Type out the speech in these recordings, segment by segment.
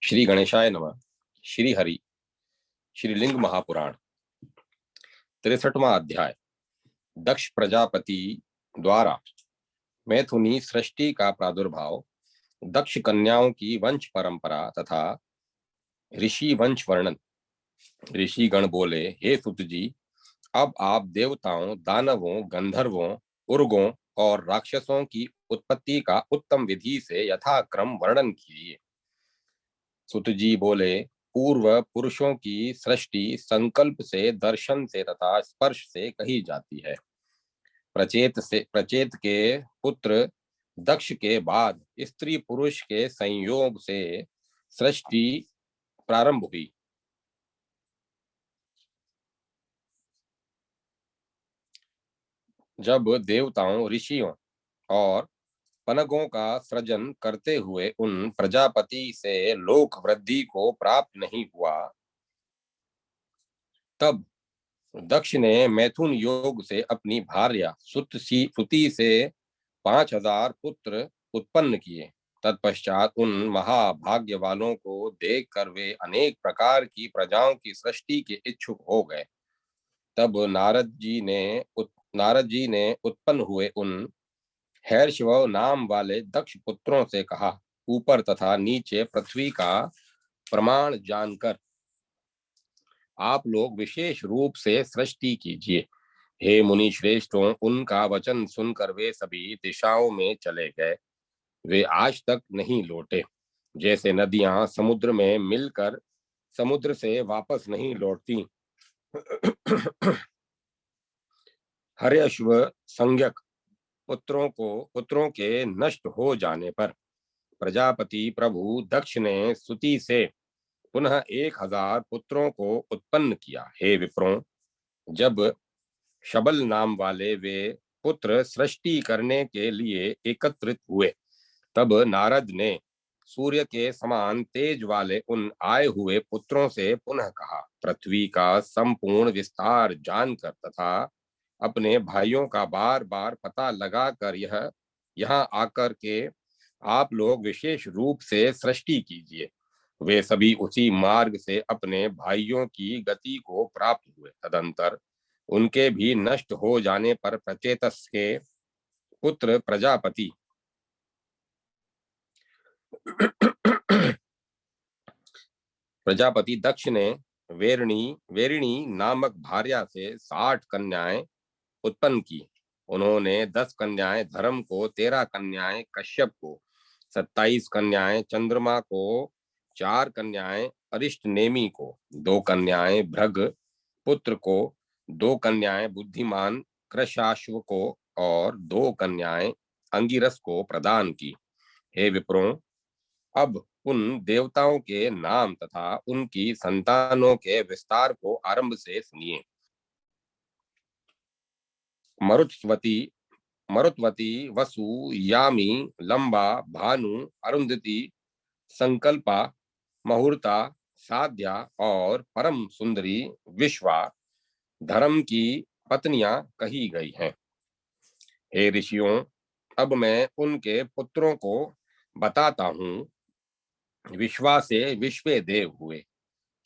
श्री गणेशाय नमः। श्री हरि श्रीलिंग महापुराण 63वां अध्याय। दक्ष प्रजापति द्वारा मैथुनी सृष्टि का प्रादुर्भाव, दक्ष कन्याओं की वंश परंपरा तथा ऋषि वंश वर्णन। ऋषि गण बोले, हे सुत जी, अब आप देवताओं, दानवों, गंधर्वों, उर्गों और राक्षसों की उत्पत्ति का उत्तम विधि से यथाक्रम वर्णन कीजिए। सुत जी बोले, पूर्व पुरुषों की सृष्टि संकल्प से, दर्शन से तथा स्पर्श से कही जाती है। प्रचेत के पुत्र दक्ष के बाद स्त्री पुरुष के संयोग से सृष्टि प्रारंभ हुई। जब देवताओं, ऋषियों और पनगों का सृजन करते हुए उन प्रजापति से लोक वृद्धि को प्राप्त नहीं हुआ, तब दक्ष ने मैथुन योग से अपनी भार्या सुति से 5000 पुत्र उत्पन्न किए। तत्पश्चात उन महाभाग्य वालों को देखकर वे अनेक प्रकार की प्रजाओं की सृष्टि के इच्छुक हो गए। तब नारद जी ने उत्पन्न हुए उन हर्षव नाम वाले दक्ष पुत्रों से कहा, ऊपर तथा नीचे पृथ्वी का प्रमाण जानकर आप लोग विशेष रूप से सृष्टि कीजिए। हे मुनि श्रेष्ठों, उनका वचन सुनकर वे सभी दिशाओं में चले गए। वे आज तक नहीं लौटे। जैसे नदियां समुद्र में मिलकर समुद्र से वापस नहीं लौटती, हर्यश्व संज्ञक पुत्रों के नष्ट हो जाने पर प्रजापति प्रभु दक्ष ने स्तुति से पुनः 1000 पुत्रों को उत्पन्न किया। हे विप्रों, जब शबल नाम वाले वे पुत्र सृष्टि करने के लिए एकत्रित हुए, तब नारद ने सूर्य के समान तेज वाले उन आए हुए पुत्रों से पुनः कहा, पृथ्वी का संपूर्ण विस्तार जानकर तथा अपने भाइयों का बार बार पता लगाकर यहाँ आकर के आप लोग विशेष रूप से सृष्टि कीजिए। वे सभी उसी मार्ग से अपने भाइयों की गति को प्राप्त हुए। तदंतर उनके भी नष्ट हो जाने पर प्रचेतस के पुत्र प्रजापति दक्ष ने वेरिणी नामक भार्या से 60 कन्याएं उत्पन्न की। उन्होंने 10 कन्याएं धर्म को, 13 कन्याएं कश्यप को, 27 कन्याएं चंद्रमा को, 4 कन्याएं अरिष्ट नेमि को, 2 कन्याएं भृग पुत्र को, 2 कन्याएं बुद्धिमान कृशाश्व को और 2 कन्याएं अंगिरस को प्रदान की। हे विप्रों, अब उन देवताओं के नाम तथा उनकी संतानों के विस्तार को आरंभ से सुनिए। मरुत्वती, वसु, यामी, लंबा, भानु, अरुंधति, संकल्पा, मुहूर्ता, साध्या और परम सुंदरी विश्वा धर्म की पत्नियां कही गई हैं। हे ऋषियों, अब मैं उनके पुत्रों को बताता हूँ। विश्वा से विश्वे देव हुए,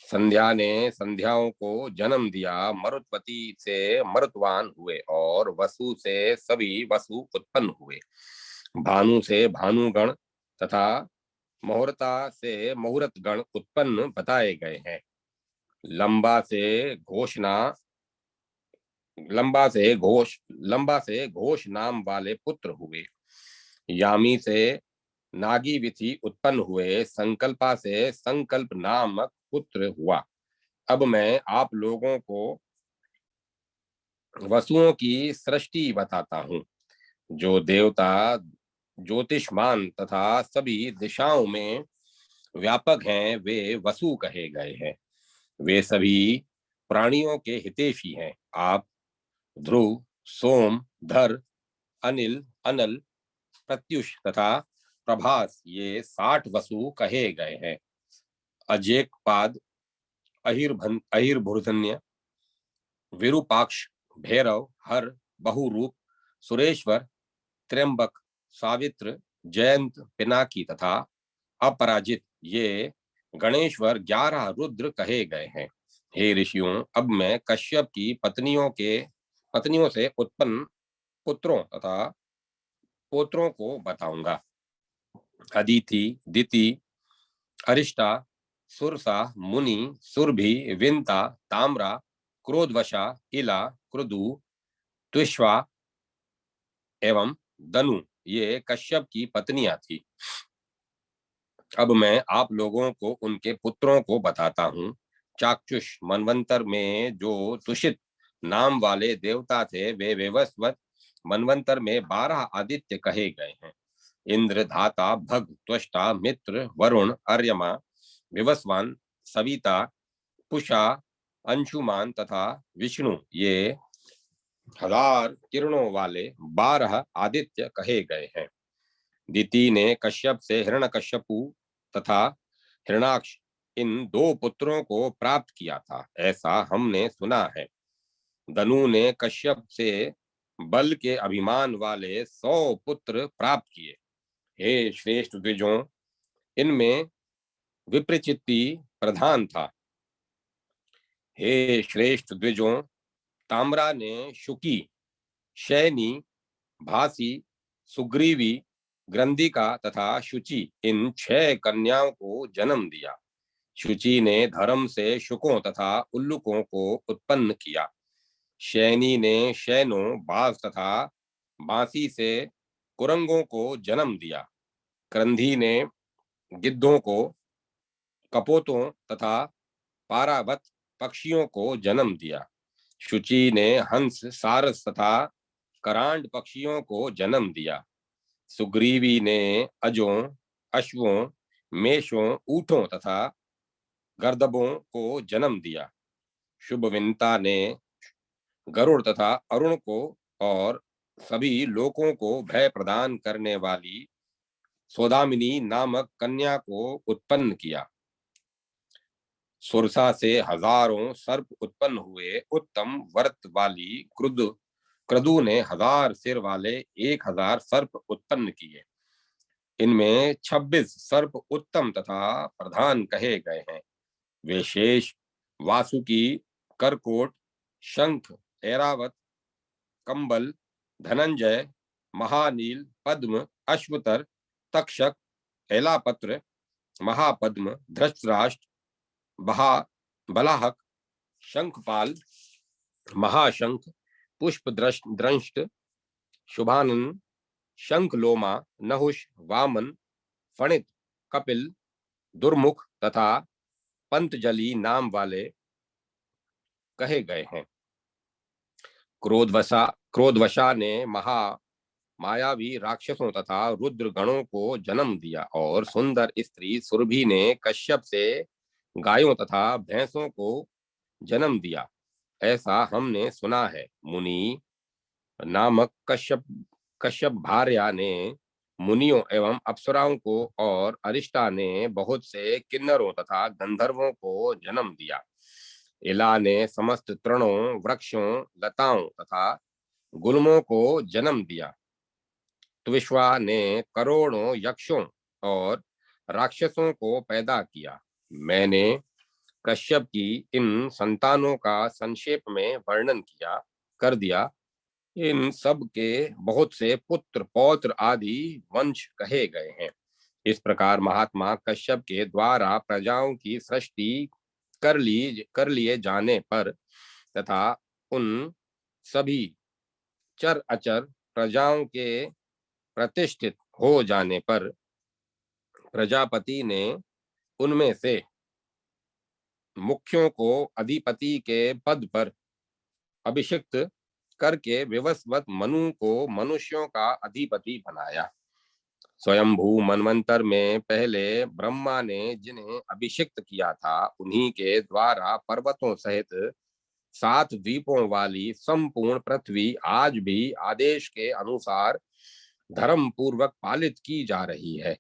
संध्या ने संध्याओं को जन्म दिया, मरुत्वती से मरुत्वान हुए और वसु से सभी वसु उत्पन्न हुए। भानु से भानुगण तथा मुहूर्ता से मुहूर्त गण उत्पन्न बताए गए हैं। लंबा से घोष नाम वाले पुत्र हुए। यामी से नागी विधि उत्पन्न हुए। संकल्पा से संकल्प नामक पुत्र हुआ। अब मैं आप लोगों को वसुओं की सृष्टि बताता हूँ। जो देवता ज्योतिष्मान तथा सभी दिशाओं में व्यापक हैं, वे वसु कहे गए हैं। वे सभी प्राणियों के हितैषी हैं। आप ध्रुव, सोम, धर, अनिल, अनल, प्रत्युष तथा प्रभास, ये 60 वसु कहे गए हैं। अजेकपाद, अहिर्भूर्धन्य, विरूपाक्ष, भैरव, हर, बहुरूप, सुरेश्वर, त्र्यंबक, सावित्र, जयंत, पिनाकी तथा अपराजित ये गणेश्वर 11 रुद्र कहे गए हैं। हे ऋषियों, अब मैं कश्यप की पत्नियों से उत्पन्न पुत्रों तथा पोत्रों को बताऊंगा। अदिति, दिति, अरिष्टा, सुरसा, मुनि, सुरभि, विंता, ताम्रा, क्रोधवशा, इला, क्रुदु, त्विश्वा एवं दनु ये कश्यप की पत्नियां थी। अब मैं आप लोगों को उनके पुत्रों को बताता हूँ। चाक्षुष मनवंतर में जो तुषित नाम वाले देवता थे, वे विवस्वत मनवंतर में 12 आदित्य कहे गए हैं। इंद्र, धाता, भग, त्वष्टा, मित्र, वरुण, अर्यमा, विवस्वान, सविता, पुषा, अंशुमान तथा विष्णु ये 1000 किरणों वाले 12 आदित्य कहे गए हैं। दिति ने कश्यप से हिरण्यकश्यपु तथा हिरणाक्ष इन 2 पुत्रों को प्राप्त किया था, ऐसा हमने सुना है। दनु ने कश्यप से बल के अभिमान वाले 100 पुत्र प्राप्त किए। हे श्रेष्ठ द्विजों, इनमें विप्रचित्ति प्रधान था। हे श्रेष्ठ द्विजों, ताम्रा ने शुकी, शैनी, भासी, सुग्रीवी, ग्रंथिका तथा शुचि इन 6 कन्याओं को जन्म दिया। शुचि ने धर्म से शुकों तथा उल्लुकों को उत्पन्न किया। शैनी ने शैनों, बाघ तथा बांसी से कुरंगों को जन्म दिया। क्रंधी ने गिद्धों को, कपोतों तथा पारावत पक्षियों को जन्म दिया। शुचि ने हंस, सारस तथा करांड पक्षियों को जन्म दिया। सुग्रीवी ने अजों, अश्वों, मेषों, ऊंटों तथा गर्दभों को जन्म दिया। शुभविंता ने गरुड़ तथा अरुण को और सभी लोगों को भय प्रदान करने वाली सौदामिनी नामक कन्या को उत्पन्न किया। सुरसा से हजारों सर्प उत्पन्न हुए। उत्तम व्रत वाली क्रदु ने 1000 सिर वाले 1000 सर्प उत्पन्न किए। इनमें 26 सर्प उत्तम तथा प्रधान कहे गए हैं। वे शेष, वासुकी, करकोट, शंख, ऐरावत, कंबल, धनंजय, महानील, पद्म, अश्वतर, तक्षक, एलापत्र, महापद्म, धृतराष्ट्र, बहा बलाहक, शंखपाल, महाशंख, पुष्प दृष्ट, शुभानन, शंखलोमा, नहुष, वामन, फणित, कपिल, दुर्मुख तथा पंतजलि नाम वाले कहे गए हैं। क्रोधवशा ने मायावी राक्षसों तथा रुद्र गणों को जन्म दिया और सुंदर स्त्री सुरभि ने कश्यप से गायों तथा भैंसों को जन्म दिया, ऐसा हमने सुना है। मुनि नामक कश्यप भार्या ने मुनियों एवं अप्सराओं को और अरिष्टा ने बहुत से किन्नरों तथा गंधर्वों को जन्म दिया। इला ने समस्त तृणों, वृक्षों, लताओं तथा गुल्मों को जन्म दिया। त्विश्वा ने करोड़ों यक्षों और राक्षसों को पैदा किया। मैंने कश्यप की इन संतानों का संक्षेप में वर्णन कर दिया। इन सब के बहुत से पुत्र, पौत्र आदि वंश कहे गए हैं। इस प्रकार महात्मा कश्यप के द्वारा प्रजाओं की सृष्टि कर लिए जाने पर तथा उन सभी चर अचर प्रजाओं के प्रतिष्ठित हो जाने पर प्रजापति ने उनमें से मुख्यों को अधिपति के पद पर अभिषिक्त करके विवस्वत मनु को मनुष्यों का अधिपति बनाया। स्वयंभू मनवंतर में पहले ब्रह्मा ने जिन्हें अभिषिक्त किया था, उन्हीं के द्वारा पर्वतों सहित 7 द्वीपों वाली संपूर्ण पृथ्वी आज भी आदेश के अनुसार धर्म पूर्वक पालित की जा रही है।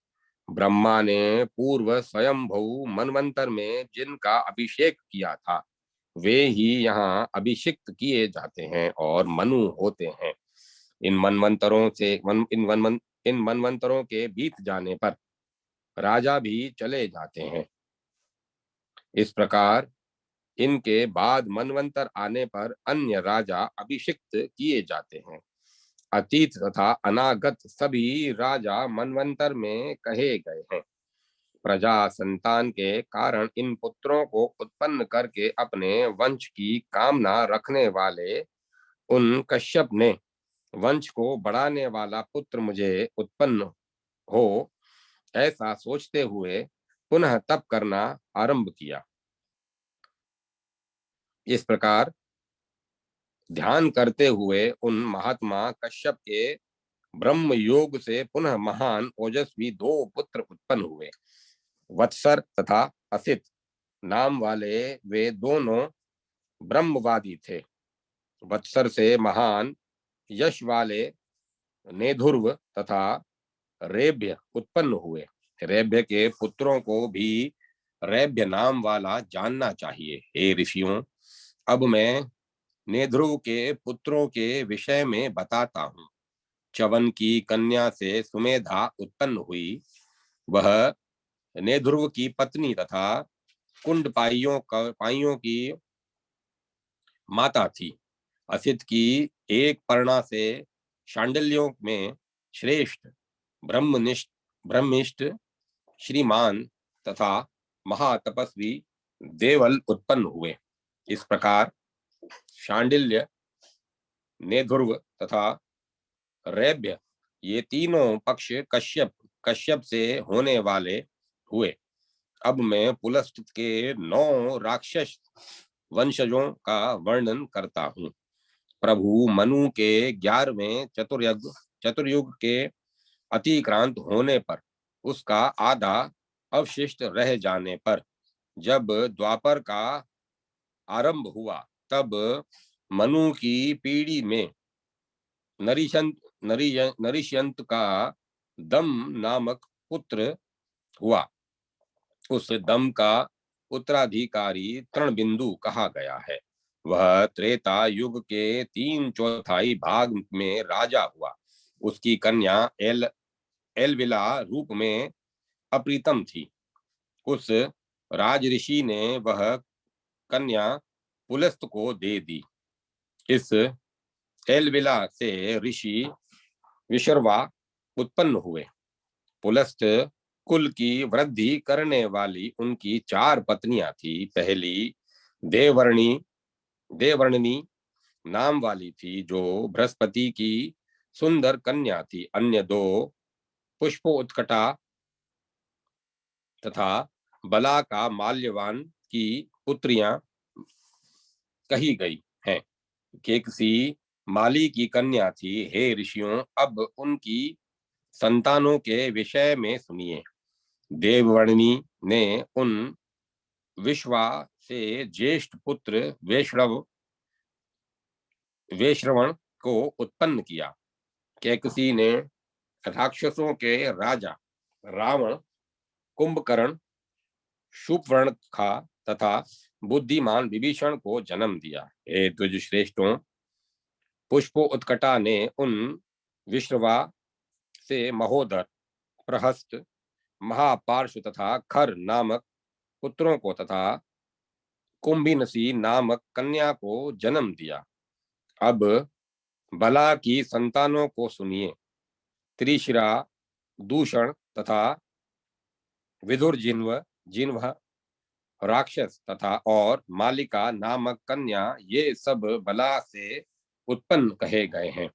ब्रह्मा ने पूर्व स्वयंभू मनवंतर में जिनका अभिषेक किया था, वे ही यहाँ अभिषिक्त किए जाते हैं और मनु होते हैं। इन मनवंतरों से इन मनवंतरों के बीत जाने पर राजा भी चले जाते हैं। इस प्रकार इनके बाद मनवंतर आने पर अन्य राजा अभिषिक्त किए जाते हैं। अतीत तथा अनागत सभी राजा मनवंतर में कहे गए हैं। प्रजा संतान के कारण इन पुत्रों को उत्पन्न करके अपने वंश की कामना रखने वाले उन कश्यप ने वंश को बढ़ाने वाला पुत्र मुझे उत्पन्न हो, ऐसा सोचते हुए पुनः तप करना आरंभ किया। इस प्रकार ध्यान करते हुए उन महात्मा कश्यप के ब्रह्म योग से पुनः महान ओजस्वी दो पुत्र उत्पन्न हुए। वत्सर तथा असित नाम वाले वे दोनों ब्रह्मवादी थे। वत्सर से महान यश वाले नेधुर्व तथा रेभ्य उत्पन्न हुए। रेभ्य के पुत्रों को भी रेभ्य नाम वाला जानना चाहिए। हे ऋषियों, अब मैं नेध्रुव के पुत्रों के विषय में बताता हूँ। च्यवन की कन्या से सुमेधा उत्पन्न हुई। वह नेध्रुव की पत्नी तथा कुंड पाइयों की माता थी। असित की एक पर्णा से शांडिल्यों में श्रेष्ठ ब्रह्मिष्ठ श्रीमान तथा महातपस्वी देवल उत्पन्न हुए। इस प्रकार शांडिल्य, नेधुर्व तथा रैभ्य ये तीनों पक्ष कश्यप से होने वाले हुए। अब मैं पुलस्त के 9 राक्षस वंशजों का वर्णन करता हूँ। प्रभु मनु के 11वें चतुर्युग के अतिक्रांत होने पर उसका आधा अवशिष्ट रह जाने पर जब द्वापर का आरंभ हुआ, तब मनु की पीढ़ी में नरिशंत का दम नामक पुत्र हुआ। उस दम का उत्तराधिकारी तृणबिंदु कहा गया है। वह त्रेता युग के 3/4 भाग में राजा हुआ। उसकी कन्या एलविला रूप में अप्रीतम थी। उस राजऋषि ने वह कन्या पुलस्त को दे दी। इस एलविला से ऋषि विशर्वा उत्पन्न हुए। पुलस्त कुल की वृद्धि करने वाली उनकी 4 पत्नियां थी। पहली देवर्णनी नाम वाली थी, जो बृहस्पति की सुंदर कन्या थी। अन्य 2 पुष्पोत्कटा तथा बला का माल्यवान की पुत्रियां कही गई हैं। केकसी माली की कन्या थी। हे ऋषियों, अब उनकी संतानों के विषय में सुनिए। देववर्णी ने उन विश्वा से ज्येष्ठ पुत्र वैश्रवण को उत्पन्न किया। कैकसी ने राक्षसों के राजा रावण, कुंभकर्ण, शूर्पणखा तथा बुद्धिमान विभीषण को जन्म दिया। हे द्विज श्रेष्ठों, पुष्पो उत्कटा ने उन विश्रवा से महोदर, प्रहस्त, महापार्श्व तथा खर नामक पुत्रों को तथा कुंभिनसी नामक कन्या को जन्म दिया। अब बला की संतानों को सुनिए। त्रिशिरा, दूषण तथा विदुर जिन्व राक्षस तथा और मालिका नामक कन्या, ये सब बला से उत्पन्न कहे गए हैं।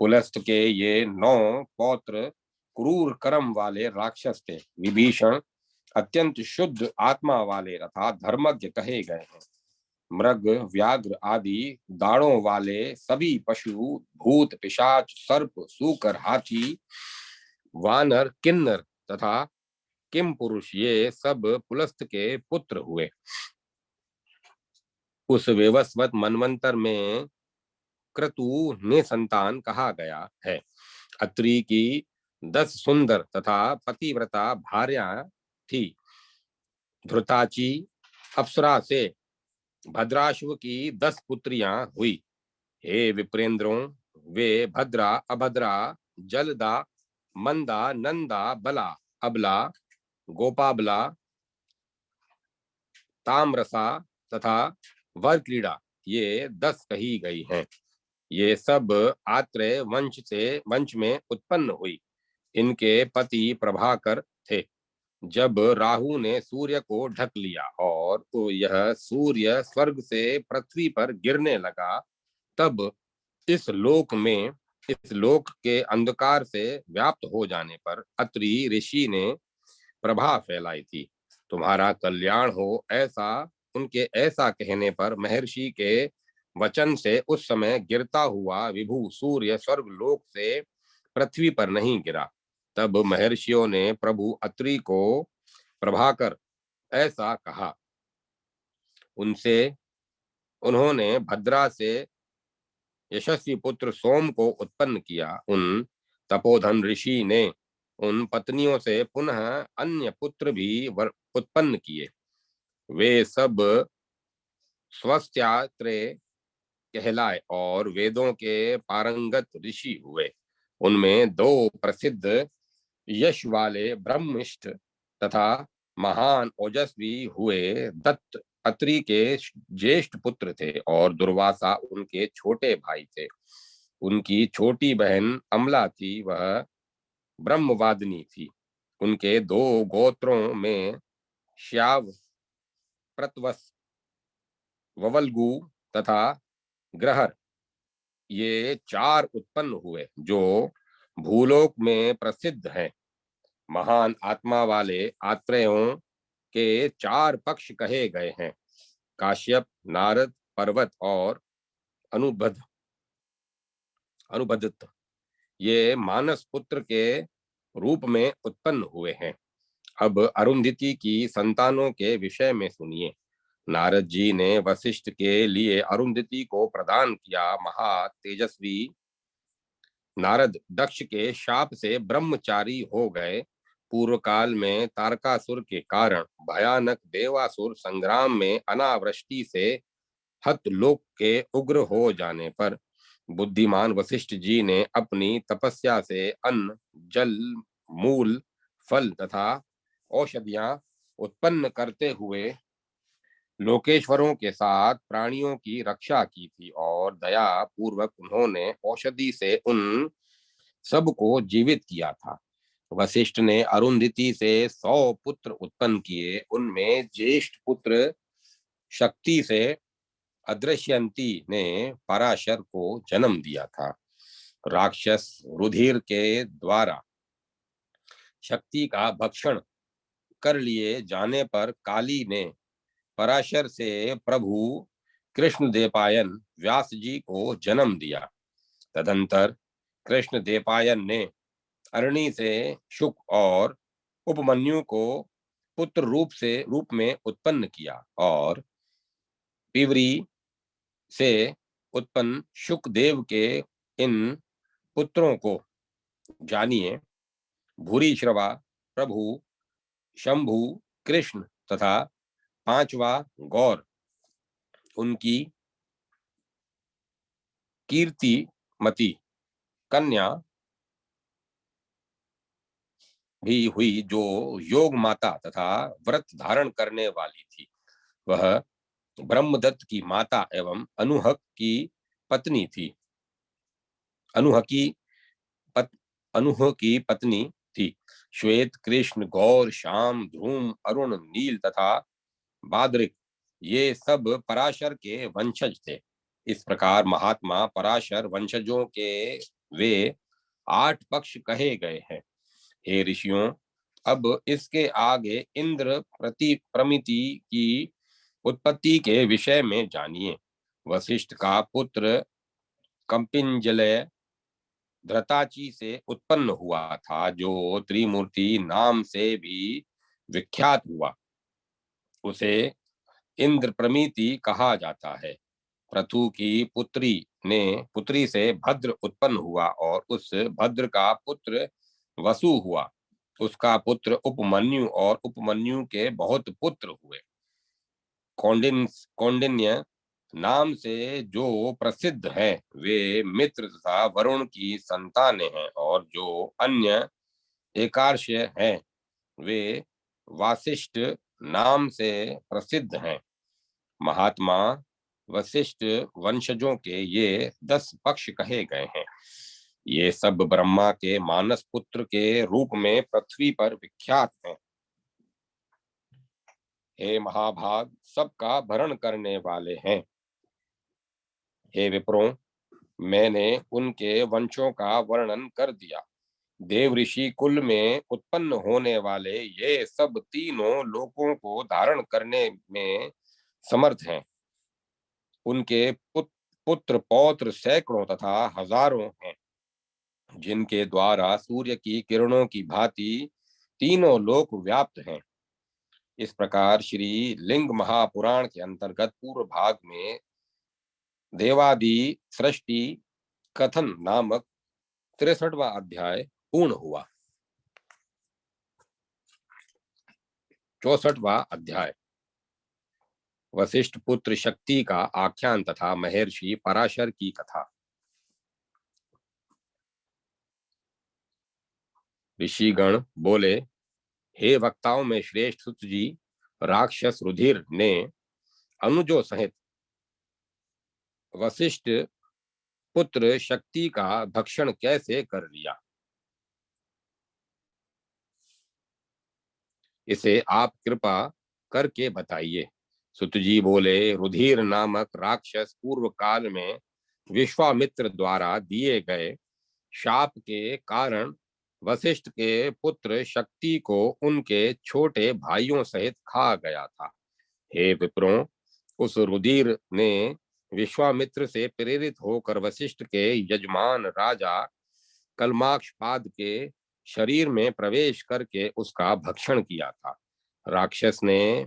पुलस्त के ये 9 पौत्र क्रूर कर्म वाले राक्षस थे। विभीषण अत्यंत शुद्ध आत्मा वाले तथा धर्मज्ञ कहे गए हैं। मृग, व्याघ्र आदि दाढ़ों वाले सभी पशु, भूत, पिशाच, सर्प, सूकर, हाथी, वानर, किन्नर तथा किम पुरुष, ये सब पुलस्त के पुत्र हुए। उस वेवस्वत मनवंतर में क्रतु ने संतान कहा गया है। अत्रि की 10 सुंदर तथा पतिव्रता भार्या थी। धृताची अप्सरा से भद्राश्व की 10 पुत्रियां हुई। हे विप्रेंद्रों, वे भद्रा, अभद्रा, जलदा मंदा, नंदा, बला, अबला, गोपाबला, ताम्रसा तथा वर क्रीड़ा, ये 10 कही गई हैं। ये सब आत्रेय वंश में उत्पन्न हुई। इनके पति प्रभाकर थे। जब राहु ने सूर्य को ढक लिया और तो यह सूर्य स्वर्ग से पृथ्वी पर गिरने लगा, तब इस लोक में इस लोक के अंधकार से व्याप्त हो जाने पर अत्रि ऋषि ने प्रभा फैलाई थी। तुम्हारा कल्याण हो, ऐसा उनके ऐसा कहने पर महर्षि के वचन से उस समय गिरता हुआ विभु सूर्य स्वर्ग लोक से पृथ्वी पर नहीं गिरा। तब महर्षियों ने प्रभु अत्रि को प्रभाकर ऐसा कहा। उनसे उन्होंने भद्रा से यशस्वी पुत्र सोम को उत्पन्न किया। उन तपोधन ऋषि ने उन पत्नियों से पुनः अन्य पुत्र भी उत्पन्न किए। वे सब स्वस्त्यात्रे कहलाए और वेदों के पारंगत ऋषि हुए। उनमें 2 प्रसिद्ध यश वाले ब्रह्मिष्ठ तथा महान ओजस्वी हुए दत्त अत्रि के ज्येष्ठ पुत्र थे और दुर्वासा उनके छोटे भाई थे। उनकी छोटी बहन अमला थी, वह ब्रह्मवादिनी थी। उनके 2 गोत्रों में श्याव, प्रतवस, ववल्गु तथा ग्रहर, ये 4 उत्पन्न हुए जो भूलोक में प्रसिद्ध हैं। महान आत्मा वाले आत्रेयों के 4 पक्ष कहे गए हैं: काश्यप, नारद, पर्वत और अनुबद्ध अनुबद्ध ये मानस पुत्र के रूप में उत्पन्न हुए हैं। अब अरुंधति की संतानों के विषय में सुनिए। नारद जी ने वशिष्ठ के लिए अरुंधति को प्रदान किया। महा तेजस्वी नारद दक्ष के शाप से ब्रह्मचारी हो गए। पूर्व काल में तारकासुर के कारण भयानक देवासुर संग्राम में अनावृष्टि से हतलोक के उग्र हो जाने पर बुद्धिमान वशिष्ठ जी ने अपनी तपस्या से अन्न, जल, मूल, फल तथा औषधियां उत्पन्न करते हुए लोकेश्वरों के साथ प्राणियों की रक्षा की थी और दया पूर्वक उन्होंने औषधि से उन सबको जीवित किया था। वशिष्ठ ने अरुंधति से 100 पुत्र उत्पन्न किए। उनमें ज्येष्ठ पुत्र शक्ति से अदृश्यंती ने पराशर को जन्म दिया था। राक्षस रुधिर के द्वारा शक्ति का भक्षण कर लिए जाने पर काली ने पराशर से प्रभु कृष्ण देवपायन व्यास जी को जन्म दिया। तदंतर कृष्ण देवपायन ने अरणी से शुक और उपमन्यु को पुत्र रूप में उत्पन्न किया और पिवरी से उत्पन्न शुकदेव के इन पुत्रों को जानिए: भूरिश्रवा, प्रभु, शंभु, कृष्ण तथा 5वां गौर। उनकी कीर्तिमती कन्या भी हुई जो योग माता तथा व्रत धारण करने वाली थी। वह ब्रह्मदत्त की माता एवं अनुहक की पत्नी थी। अनुह की पत, अनुह की पत्नी थी। श्वेत, कृष्ण, गौर, श्याम, ध्रुम, अरुण, नील तथा बादरिक, ये सब पराशर के वंशज थे। इस प्रकार महात्मा पराशर वंशजों के वे 8 पक्ष कहे गए हैं। हे ऋषियों, अब इसके आगे इंद्र प्रमिति की उत्पत्ति के विषय में जानिए। वशिष्ठ का पुत्र कंपिंजलय धृताची से उत्पन्न हुआ था, जो त्रिमूर्ति नाम से भी विख्यात हुआ। उसे इंद्र प्रमिति कहा जाता है। पृथु की पुत्री से भद्र उत्पन्न हुआ और उस भद्र का पुत्र वसु हुआ। उसका पुत्र उपमन्यु और उपमन्यु के बहुत पुत्र हुए। कौंडिन्य नाम से जो प्रसिद्ध हैं, वे मित्र तथा वरुण की संतानें हैं और जो अन्य एकार्ष्य हैं, वे वासिष्ठ नाम से प्रसिद्ध हैं। महात्मा वशिष्ठ वंशजों के ये 10 पक्ष कहे गए हैं। ये सब ब्रह्मा के मानस पुत्र के रूप में पृथ्वी पर विख्यात हैं। हे महाभाग, सबका भरण करने वाले हैं। हे विप्रों, मैंने उनके वंशों का वर्णन कर दिया। देव ऋषि कुल में उत्पन्न होने वाले ये सब तीनों लोकों को धारण करने में समर्थ हैं। उनके पुत्र पौत्र सैकड़ों तथा हजारों हैं, जिनके द्वारा सूर्य की किरणों की भांति तीनों लोक व्याप्त हैं। इस प्रकार श्री लिंग महापुराण के अंतर्गत पूर्व भाग में देवादि सृष्टि कथन नामक 63वां अध्याय पूर्ण हुआ। 64वां अध्याय वशिष्ठ पुत्र शक्ति का आख्यान तथा महर्षि पराशर की कथा। ऋषिगण बोले, हे वक्ताओं में श्रेष्ठ सुत जी, राक्षस रुधिर ने अनुजों सहित वशिष्ठ पुत्र शक्ति का भक्षण कैसे कर लिया, इसे आप कृपा करके बताइए। सुत जी बोले, रुधिर नामक राक्षस पूर्व काल में विश्वामित्र द्वारा दिए गए शाप के कारण वशिष्ठ के पुत्र शक्ति को उनके छोटे भाइयों सहित खा गया था। हे विप्रों, उस रुधिर ने विश्वामित्र से प्रेरित होकर वशिष्ठ के यजमान राजा कलमाक्षपाद के शरीर में प्रवेश करके उसका भक्षण किया था। राक्षस ने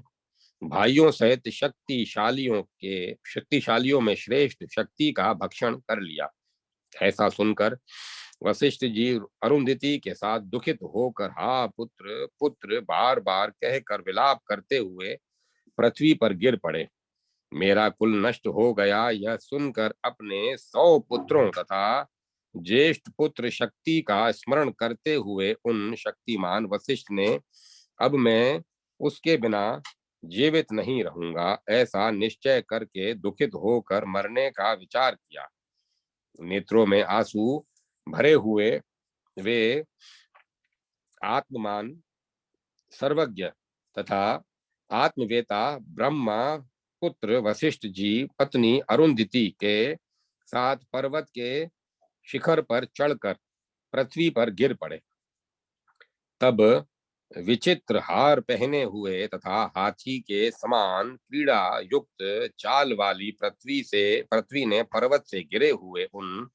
भाइयों सहित शक्तिशालियों में श्रेष्ठ शक्ति का भक्षण कर लिया। ऐसा सुनकर वशिष्ठ जी अरुंधति के साथ दुखित होकर हा पुत्र पुत्र बार बार कहकर विलाप करते हुए पृथ्वी पर गिर पड़े। मेरा कुल नष्ट हो गया, यह सुनकर अपने 100 पुत्रों तथा ज्येष्ठ पुत्र शक्ति का स्मरण करते हुए उन शक्तिमान वशिष्ठ ने अब मैं उसके बिना जीवित नहीं रहूंगा ऐसा निश्चय करके दुखित होकर मरने का विचार किया। नेत्रों में आंसू भरे हुए वे आत्ममान सर्वज्ञ तथा आत्मवेता ब्रह्मा पुत्र वशिष्ठ जी पत्नी अरुंधति के साथ पर्वत के शिखर पर चढ़कर पृथ्वी पर गिर पड़े। तब विचित्र हार पहने हुए तथा हाथी के समान क्रीड़ा युक्त चाल वाली पृथ्वी ने पर्वत से गिरे हुए उन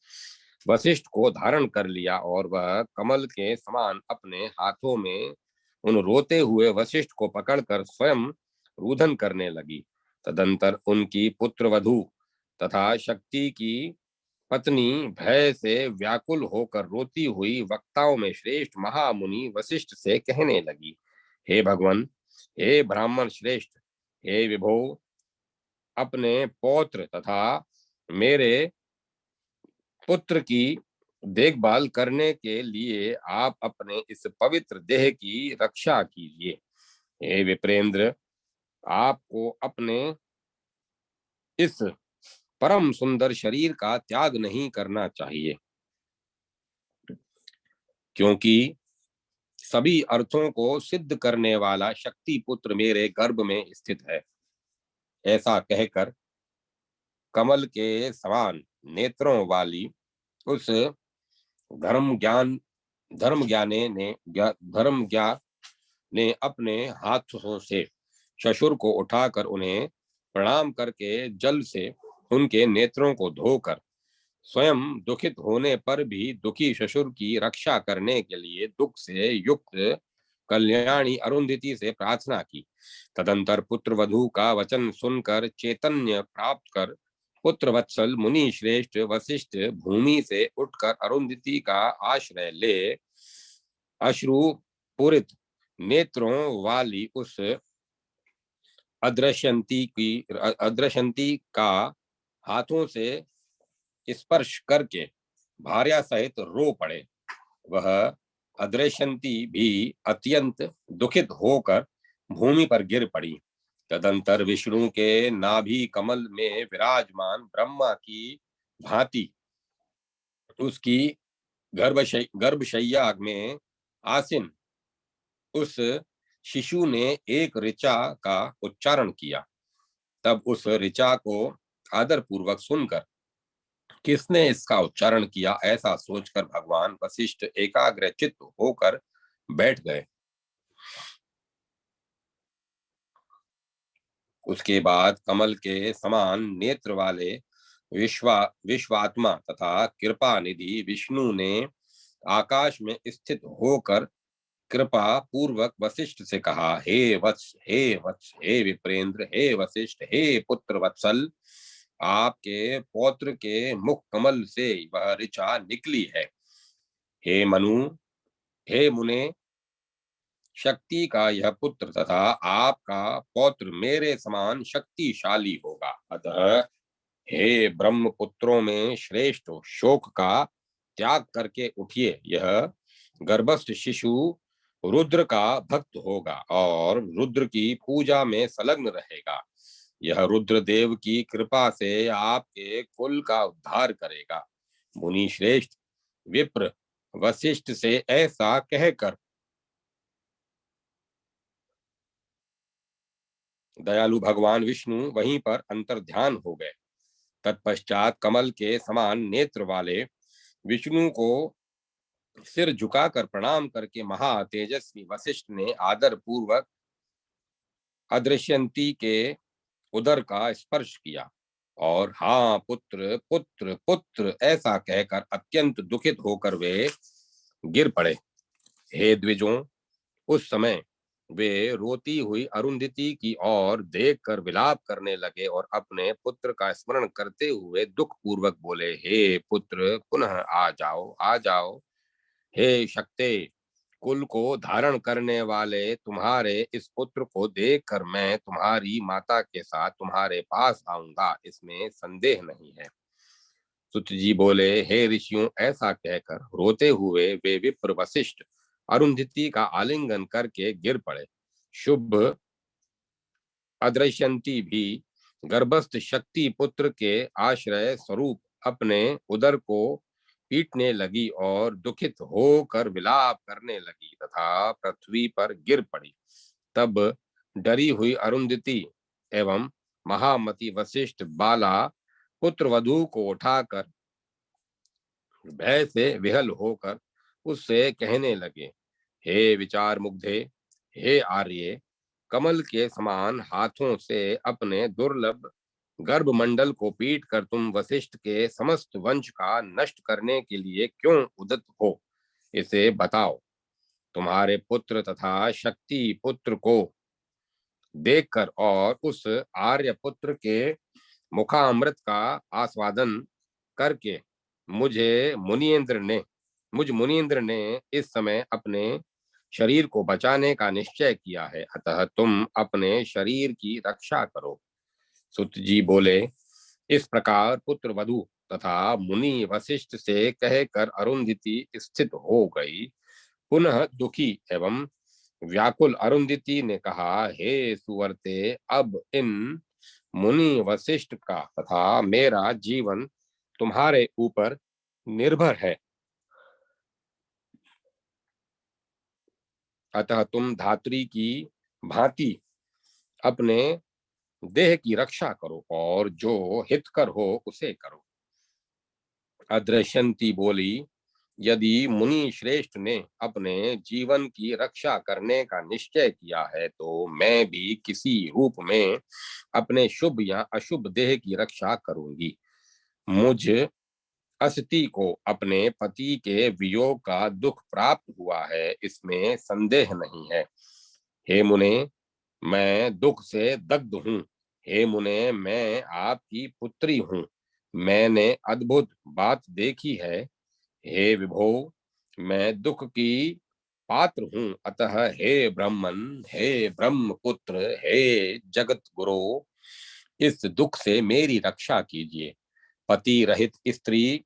वशिष्ठ को धारण कर लिया और वह कमल के समान अपने हाथों में उन रोते हुए वशिष्ठ को पकड़कर स्वयं रुदन करने लगी। तदंतर उनकी पुत्र वधु तथा शक्ति की पत्नी भय से व्याकुल होकर रोती हुई वक्ताओं में श्रेष्ठ महामुनि वशिष्ठ से कहने लगी, हे भगवान, हे ब्राह्मण श्रेष्ठ, हे विभो, अपने पौत्र तथा मेरे पुत्र की देखभाल करने के लिए आप अपने इस पवित्र देह की रक्षा कीजिए। हे विप्रेंद्र, आपको अपने इस परम सुंदर शरीर का त्याग नहीं करना चाहिए, क्योंकि सभी अर्थों को सिद्ध करने वाला शक्ति पुत्र मेरे गर्भ में स्थित है। ऐसा कहकर कमल के समान नेत्रों वाली उस धर्म ज्ञान धर्म ज्ञाने ने धर्म ज्ञा ने अपने हाथों से ससुर को उठाकर उन्हें प्रणाम करके जल से उनके नेत्रों को धोकर स्वयं दुखित होने पर भी दुखी ससुर की रक्षा करने के लिए दुख से युक्त कल्याणी अरुंधति से प्रार्थना की। तदंतर पुत्र वधु का वचन सुनकर चैतन्य प्राप्त कर पुत्र वत्सल मुनि श्रेष्ठ वशिष्ठ भूमि से उठकर अरुंधति का आश्रय ले अश्रु पूरित नेत्रों वाली उस अदृश्यंती का हाथों से स्पर्श करके भार्या सहित रो पड़े। वह अदृश्यंती भी अत्यंत दुखित होकर भूमि पर गिर पड़ी। तदंतर विष्णु के नाभि कमल में विराजमान ब्रह्मा की भांति उसकी गर्भशैया में आसीन उस शिशु ने एक ऋचा का उच्चारण किया। तब उस ऋचा को आदर पूर्वक सुनकर किसने इसका उच्चारण किया, ऐसा सोचकर भगवान वशिष्ठ एकाग्रचित्त होकर बैठ गए। उसके बाद कमल के समान नेत्र वाले विश्वात्मा तथा कृपा निधि विष्णु ने आकाश में स्थित होकर कृपा पूर्वक वशिष्ठ से कहा, हे वत्स, हे वत्स, हे विप्रेंद्र, हे वशिष्ठ, हे पुत्र वत्सल, आपके पौत्र के मुख कमल से वह ऋचा निकली है। हे मनु, हे मुने, शक्ति का यह पुत्र तथा आपका पौत्र मेरे समान शक्तिशाली होगा। अतः हे ब्रह्म पुत्रों में श्रेष्ठ, शोक का त्याग करके उठिए। यह गर्भस्थ शिशु रुद्र का भक्त होगा और रुद्र की पूजा में संलग्न रहेगा। यह रुद्र देव की कृपा से आपके कुल का उद्धार करेगा। मुनि श्रेष्ठ विप्र वशिष्ठ से ऐसा कहकर दयालु भगवान विष्णु वहीं पर अंतर्ध्यान हो गए। तत्पश्चात कमल के समान नेत्र वाले विष्णु को सिर झुकाकर प्रणाम करके महा तेजस्वी वशिष्ठ ने आदर पूर्वक अदृश्यंती के उदर का स्पर्श किया और हाँ पुत्र पुत्र पुत्र ऐसा कहकर अत्यंत दुखित होकर वे गिर पड़े। हे द्विजों, उस समय वे रोती हुई अरुंधति की ओर देखकर विलाप करने लगे और अपने पुत्र का स्मरण करते हुए दुख पूर्वक बोले, हे पुत्र पुनः आ जाओ, आ जाओ। हे शक्ते, कुल को धारण करने वाले तुम्हारे इस पुत्र को देखकर मैं तुम्हारी माता के साथ तुम्हारे पास आऊंगा, इसमें संदेह नहीं है। सुत जी बोले, हे ऋषियों, ऐसा कहकर रोते हुए वे विप्र वशिष्ठ अरुंधति का आलिंगन करके गिर पड़े। शुभ अदृश्यंती भी गर्भस्थ शक्ति पुत्र के आश्रय स्वरूप अपने उदर को पीटने लगी और दुखित होकर विलाप करने लगी तथा पृथ्वी पर गिर पड़ी। तब डरी हुई अरुंधति एवं महामती वशिष्ठ बाला पुत्र वधु को उठाकर भय से विहल होकर उससे कहने लगे, हे विचार मुग्धे, हे आर्य, कमल के समान हाथों से अपने दुर्लभ गर्भमंडल को पीट कर तुम वशिष्ठ के समस्त वंश का नष्ट करने के लिए क्यों उद्यत हो, इसे बताओ। तुम्हारे पुत्र तथा शक्ति पुत्र को देखकर और उस आर्य पुत्र के मुखामृत का आस्वादन करके मुझे मुनीन्द्र ने इस समय अपने शरीर को बचाने का निश्चय किया है, अतः तुम अपने शरीर की रक्षा करो। सुत जी बोले, इस प्रकार पुत्र वधु तथा मुनि वशिष्ठ से कहकर अरुंधति स्थित हो गई। पुनः दुखी एवं व्याकुल अरुंधति ने कहा, हे सुवर्ते, अब इन मुनि वशिष्ठ का तथा मेरा जीवन तुम्हारे ऊपर निर्भर है, अतः तुम धात्री की भांति अपने देह की रक्षा करो और जो हितकर हो उसे करो। अदृश्यंती बोली, यदि मुनि श्रेष्ठ ने अपने जीवन की रक्षा करने का निश्चय किया है तो मैं भी किसी रूप में अपने शुभ या अशुभ देह की रक्षा करूंगी। मुझ अस्ति को अपने पति के वियोग का दुख प्राप्त हुआ है, इसमें संदेह नहीं है। हे मुने, मैं दुख से दग्ध हूँ। हे मुने, मैं आपकी पुत्री हूँ। मैंने अद्भुत बात देखी है। हे विभो, मैं दुख की पात्र हूँ, अतः हे ब्रह्मन, हे ब्रह्मपुत्र, हे जगत गुरु, इस दुख से मेरी रक्षा कीजिए। पति रहित स्त्री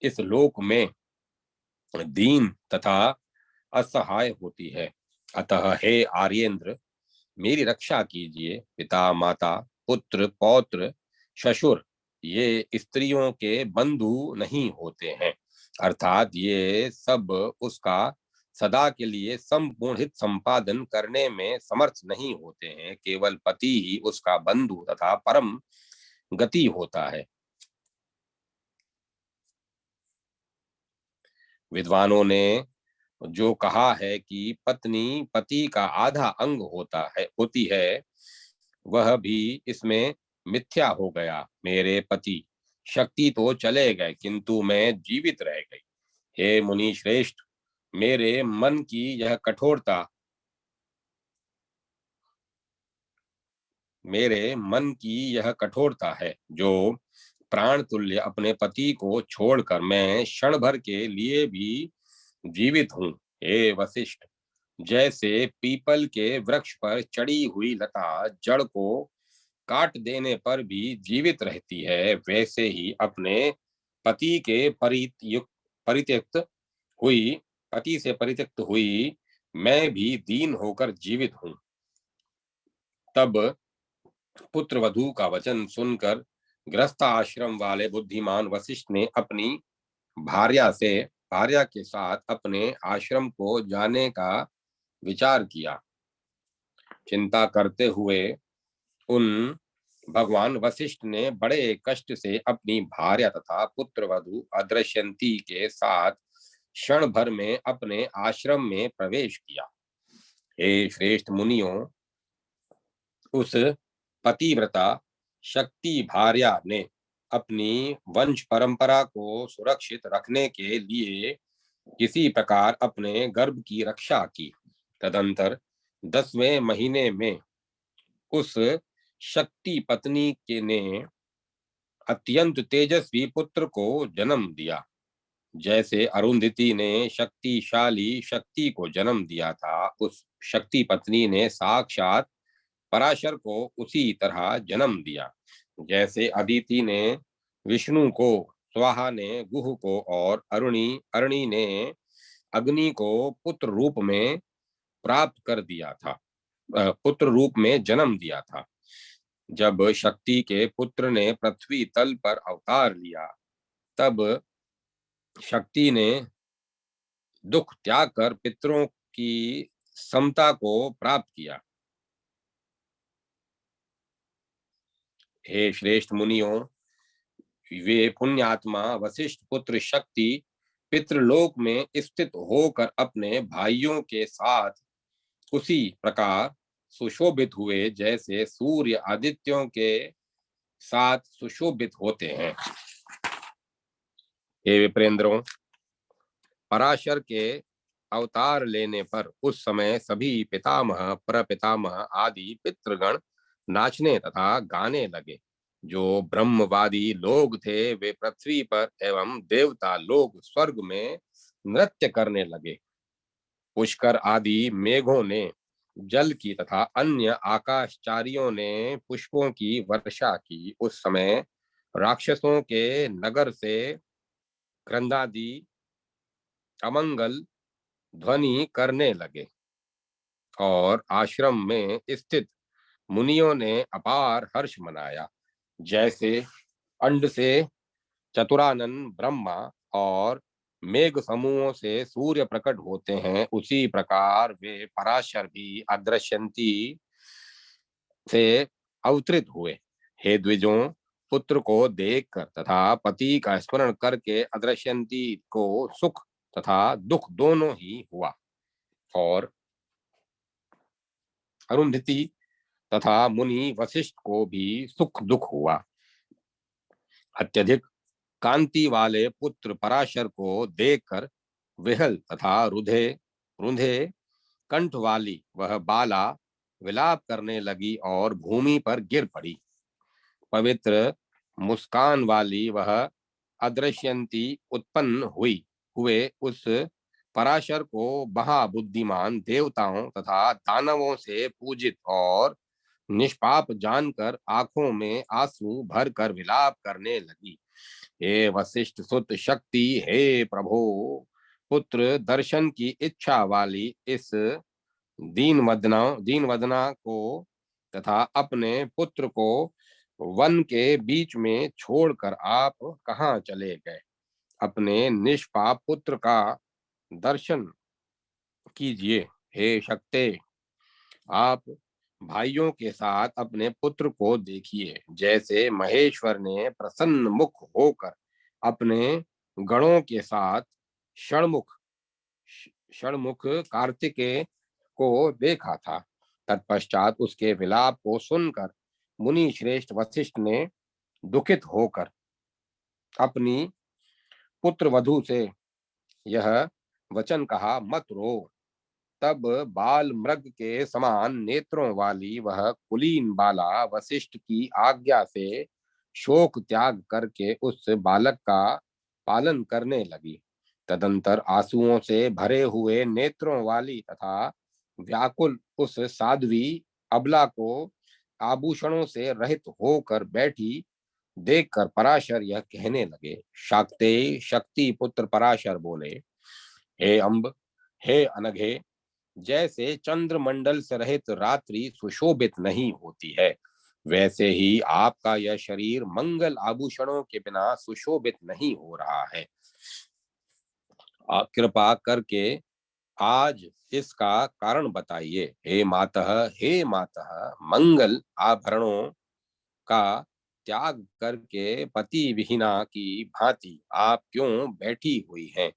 इस लोक में दीन तथा असहाय होती है। अतः हे आर्येंद्र, मेरी रक्षा कीजिए। पिता माता पुत्र पौत्र ससुर ये स्त्रियों के बंधु नहीं होते हैं, अर्थात ये सब उसका सदा के लिए संपूर्ण हित संपादन करने में समर्थ नहीं होते हैं। केवल पति ही उसका बंधु तथा परम गति होता है। विद्वानों ने जो कहा है कि पत्नी पति का आधा अंग होती है, वह भी इसमें मिथ्या हो गया। मेरे पति शक्ति तो चले गए, किंतु मैं जीवित रह गई। हे मुनि श्रेष्ठ, मेरे मन की यह कठोरता मेरे मन की यह कठोरता है, जो प्राण तुल्य अपने पति को छोड़कर मैं क्षण भर के लिए भी जीवित हूँ। हे वशिष्ठ, जैसे पीपल के वृक्ष पर चढ़ी हुई लता जड़ को काट देने पर भी जीवित रहती है, वैसे ही अपने पति के परित्यक्त हुई पति से परित्यक्त हुई मैं भी दीन होकर जीवित हूँ। तब पुत्र वधू का वचन सुनकर गृहस्थ आश्रम वाले बुद्धिमान वशिष्ठ ने अपनी भार्या से भार्या के साथ अपने आश्रम को जाने का विचार किया। चिंता करते हुए उन भगवान वशिष्ठ ने बड़े कष्ट से अपनी भार्या तथा पुत्र वधु अदृश्यंती के साथ क्षण भर में अपने आश्रम में प्रवेश किया। हे श्रेष्ठ मुनियों, उस पतिव्रता शक्ति भार्या ने अपनी वंश परंपरा को सुरक्षित रखने के लिए किसी प्रकार अपने गर्भ की रक्षा की। तदंतर 10वें महीने में उस शक्ति पत्नी के ने अत्यंत तेजस्वी पुत्र को जन्म दिया। जैसे अरुंधति ने शक्तिशाली शक्ति को जन्म दिया था, उस शक्ति पत्नी ने साक्षात पराशर को उसी तरह जन्म दिया। जैसे अदिति ने विष्णु को, स्वाहा ने गुह को और अरुणी ने अग्नि को पुत्र रूप में प्राप्त कर दिया था, पुत्र रूप में जन्म दिया था। जब शक्ति के पुत्र ने पृथ्वी तल पर अवतार लिया, तब शक्ति ने दुख त्याग कर पितरों की समता को प्राप्त किया। हे श्रेष्ठ मुनियों, वे पुण्यात्मा वशिष्ठ पुत्र शक्ति पितृलोक में स्थित होकर अपने भाइयों के साथ उसी प्रकार सुशोभित हुए जैसे सूर्य आदित्यों के साथ सुशोभित होते हैं। हे विप्रेंद्रों, पराशर के अवतार लेने पर उस समय सभी पितामह प्रपितामह आदि पितृगण नाचने तथा गाने लगे। जो ब्रह्मवादी लोग थे वे पृथ्वी पर एवं देवता लोग स्वर्ग में नृत्य करने लगे। पुष्कर आदि मेघों ने जल की तथा अन्य आकाशचारियों ने पुष्पों की वर्षा की। उस समय राक्षसों के नगर से क्रंदादि अमंगल ध्वनि करने लगे और आश्रम में स्थित मुनियों ने अपार हर्ष मनाया। जैसे अंड से चतुरानन ब्रह्मा और मेघ समूहों से सूर्य प्रकट होते हैं, उसी प्रकार वे पराशर भी अदृश्यंती से अवतरित हुए। हे द्विजों, पुत्र को देखकर तथा पति का स्मरण करके अदृश्यंती को सुख तथा दुख दोनों ही हुआ, और अरुंधति तथा मुनि वशिष्ठ को भी सुख दुख हुआ। अत्यधिक कांति वाले पुत्र पराशर को देखकर विहल तथा रुधे रुंधे कंठ वाली वह बाला विलाप करने लगी और भूमि पर गिर पड़ी। पवित्र मुस्कान वाली वह अदृश्यंती उत्पन्न हुए उस पराशर को महाबुद्धिमान देवताओं तथा दानवों से पूजित और निष्पाप जानकर आंखों में आंसू भरकर विलाप करने लगी। हे वशिष्ठ सुत शक्ति, हे प्रभो, पुत्र दर्शन की इच्छा वाली इस दीन वदना को तथा अपने पुत्र को वन के बीच में छोड़कर आप कहाँ चले गए? अपने निष्पाप पुत्र का दर्शन कीजिए। हे शक्ते, आप भाइयों के साथ अपने पुत्र को देखिए, जैसे महेश्वर ने प्रसन्न मुख होकर अपने गणों के साथ षणमुख षणमुख कार्तिकेय को देखा था। तत्पश्चात उसके विलाप को सुनकर मुनि श्रेष्ठ वशिष्ठ ने दुखित होकर अपनी पुत्र वधु से यह वचन कहा, मत रो। तब बाल मृग के समान नेत्रों वाली वह कुलीन बाला वशिष्ठ की आज्ञा से शोक त्याग करके उस बालक का पालन करने लगी। तदंतर आंसुओं से भरे हुए नेत्रों वाली तथा व्याकुल उस साध्वी अबला को आभूषणों से रहित होकर बैठी देखकर पराशर यह कहने लगे। शाक्ते शक्ति पुत्र पराशर बोले, हे अम्ब, हे अनघे, जैसे चंद्रमंडल से रहित रात्रि सुशोभित नहीं होती है, वैसे ही आपका यह शरीर मंगल आभूषणों के बिना सुशोभित नहीं हो रहा है। आप कृपा करके आज इसका कारण बताइए। हे मातः, मंगल आभरणों का त्याग करके पति विहीना की भांति आप क्यों बैठी हुई हैं?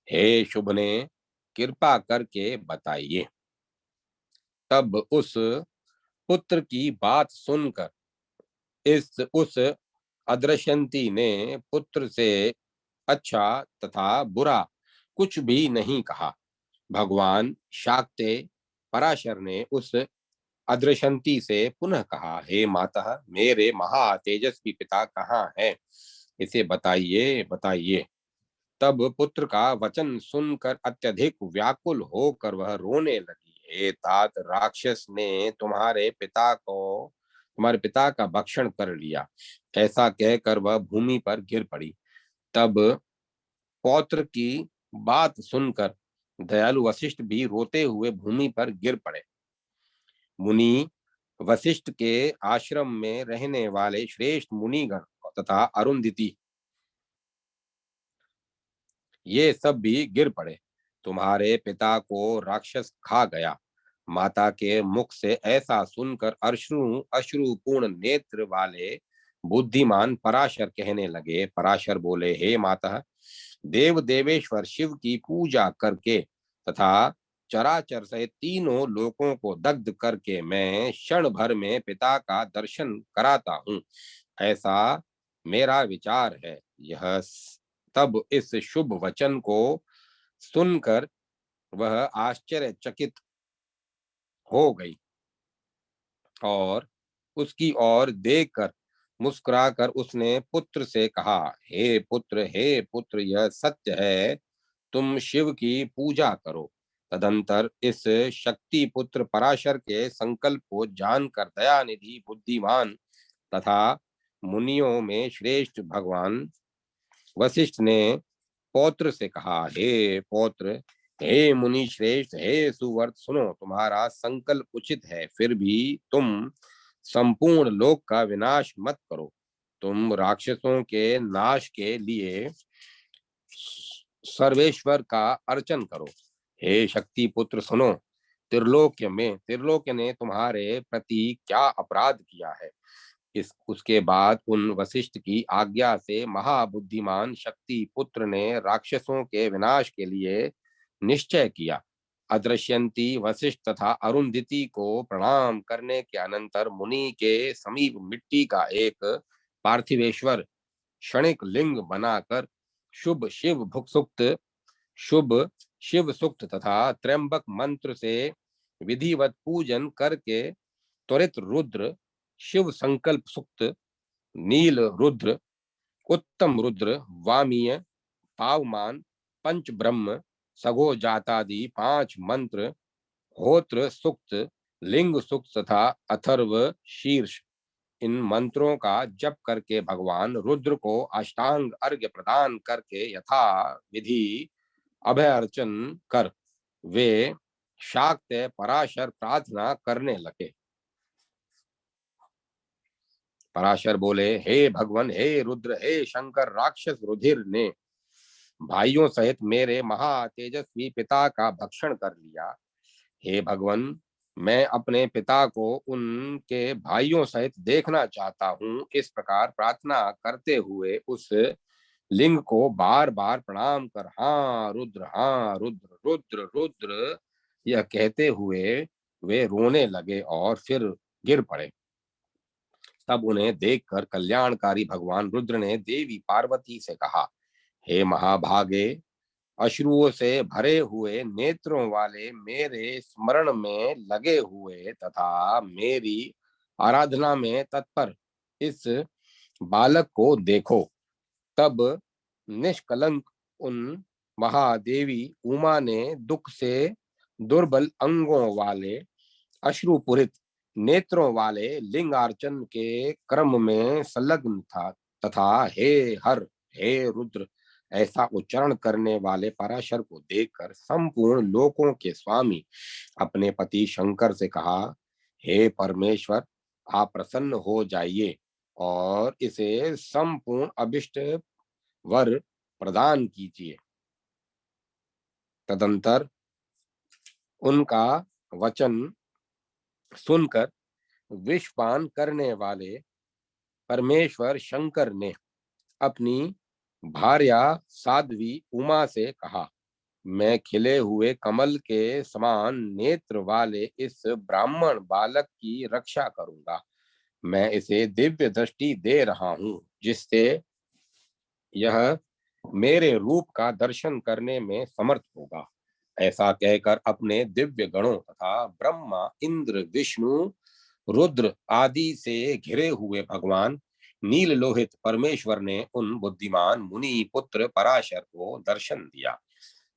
हे शुभने, कृपा करके बताइए। तब उस पुत्र की बात सुनकर उस अदृश्यंती ने पुत्र से अच्छा तथा बुरा कुछ भी नहीं कहा। भगवान शाक्ते पराशर ने उस अदृश्यंती से पुनः कहा, हे माता, मेरे महा तेजस्वी पिता कहाँ हैं? इसे बताइए बताइए। तब पुत्र का वचन सुनकर अत्यधिक व्याकुल होकर वह रोने लगी। हे तात, राक्षस ने तुम्हारे पिता का भक्षण कर लिया। ऐसा कहकर वह भूमि पर गिर पड़ी। तब पौत्र की बात सुनकर दयालु वशिष्ठ भी रोते हुए भूमि पर गिर पड़े। मुनि वशिष्ठ के आश्रम में रहने वाले श्रेष्ठ मुनिगण तथा अरुंधति ये सब भी गिर पड़े। तुम्हारे पिता को राक्षस खा गया। माता के मुख से ऐसा सुनकर अश्रुपूर्ण नेत्र वाले बुद्धिमान पराशर कहने लगे। पराशर बोले, हे माता, देव देवेश्वर शिव की पूजा करके तथा चराचर से तीनों लोकों को दग्ध करके मैं क्षण भर में पिता का दर्शन कराता हूँ, ऐसा मेरा विचार है। यह तब इस शुभ वचन को सुनकर वह आश्चर्यचकित हो गई और उसकी ओर देखकर मुस्कुराकर उसने पुत्र से कहा, हे पुत्र, यह सत्य है, तुम शिव की पूजा करो। तदंतर इस शक्ति पुत्र पराशर के संकल्प को जानकर दयानिधि बुद्धिमान तथा मुनियों में श्रेष्ठ भगवान वशिष्ठ ने पौत्र से कहा, हे पौत्र, हे मुनि श्रेष्ठ, हे सुवर्त, सुनो, तुम्हारा संकल्प उचित है, फिर भी तुम संपूर्ण लोक का विनाश मत करो। तुम राक्षसों के नाश के लिए सर्वेश्वर का अर्चन करो। हे शक्ति पुत्र, सुनो, त्रिलोक्य ने तुम्हारे प्रति क्या अपराध किया है? इस उसके बाद उन वशिष्ठ की आज्ञा से महाबुद्धिमान शक्ति पुत्र ने राक्षसों के विनाश के लिए निश्चय किया। अदृश्यंती वशिष्ठ तथा अरुंधति को प्रणाम करने के अनंतर मुनि के समीप मिट्टी का एक पार्थिवेश्वर क्षणिक लिंग बनाकर शुभ शिव भुक सुक्त शुभ शिव सुक्त तथा त्र्यंबक मंत्र से विधिवत पूजन करके त्वरित रुद्र शिव संकल्प सुक्त, नील रुद्र, उत्तम रुद्र, वामीय, पावमान, पंच ब्रह्म, सगो जातादि 5 मंत्र, होत्र सुक्त, लिंग सुक्त तथा अथर्व शीर्ष, इन मंत्रों का जप करके भगवान रुद्र को अष्टांग अर्घ्य प्रदान करके यथा विधि अभय अर्चन कर वे शाक्त पराशर प्रार्थना करने लगे। पराशर बोले, हे भगवान, हे रुद्र, हे शंकर, राक्षस रुधिर ने भाइयों सहित मेरे महातेजस्वी पिता का भक्षण कर लिया। हे भगवान, मैं अपने पिता को उनके भाइयों सहित देखना चाहता हूँ। इस प्रकार प्रार्थना करते हुए उस लिंग को बार बार प्रणाम कर हाँ रुद्र, हाँ रुद्र, रुद्र रुद्र यह कहते हुए वे रोने लगे और फिर गिर पड़े। तब उन्हें देखकर कल्याणकारी भगवान रुद्र ने देवी पार्वती से कहा, हे महाभागे, अश्रुओं से भरे हुए नेत्रों वाले मेरे स्मरण में लगे हुए तथा मेरी आराधना में तत्पर इस बालक को देखो। तब निष्कलंक उन महादेवी उमा ने दुख से दुर्बल अंगों वाले अश्रुपूरित नेत्रों वाले लिंगार्चन के क्रम में संलग्न था तथा हे हर, हे रुद्र ऐसा उच्चारण करने वाले पराशर को देखकर संपूर्ण लोकों के स्वामी अपने पति शंकर से कहा, हे परमेश्वर, आप प्रसन्न हो जाइए और इसे संपूर्ण अभिष्ट वर प्रदान कीजिए। तदंतर उनका वचन सुनकर विषपान करने वाले परमेश्वर शंकर ने अपनी भार्या साध्वी उमा से कहा, मैं खिले हुए कमल के समान नेत्र वाले इस ब्राह्मण बालक की रक्षा करूंगा। मैं इसे दिव्य दृष्टि दे रहा हूं जिससे यह मेरे रूप का दर्शन करने में समर्थ होगा। ऐसा कहकर अपने दिव्य गणों तथा ब्रह्मा, इंद्र, विष्णु, रुद्र आदि से घिरे हुए भगवान नील लोहित परमेश्वर ने उन बुद्धिमान मुनि पुत्र पराशर को दर्शन दिया।